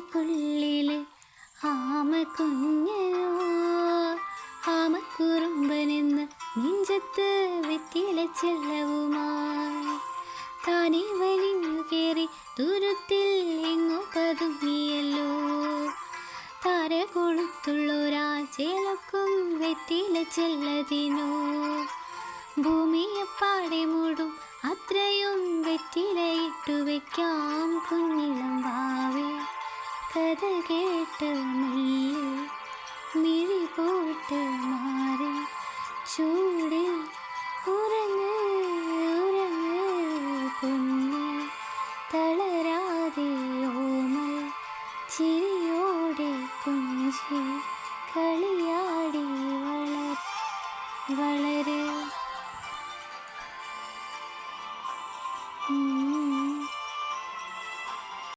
ആമയ്ക്കുള്ളില് ആമക്കുഞ്ഞനോ ആമക്കുറുമ്പനെന്ന് നെഞ്ചത്ത് വെറ്റില ചെല്ലവുമായി താനെ വലിഞ്ഞു കയറി ദൂരത്തിൽ എങ്ങോ പതുങ്ങിയല്ലോ. താര കൊളുത്തുള്ളൊരാ ചേലക്കും വെറ്റില ചെല്ലതിനോ. ഭൂമിയെപ്പാടെ മൂടും അത്രയും വെറ്റിലയിട്ടു വയ്ക്കാം കുഞ്ഞിളം വാവേ. കഥ കേട്ട് മെല്ലെ മിഴി പോട്ട് മാറി ചൂടിൽ ഉറങ്ങ് ഉറങ്ങ് കുഞ്ഞ് തളരാതെ ഓമൽ ചിരിയോടെ കുഞ്ചി കളിയാടി വളരെ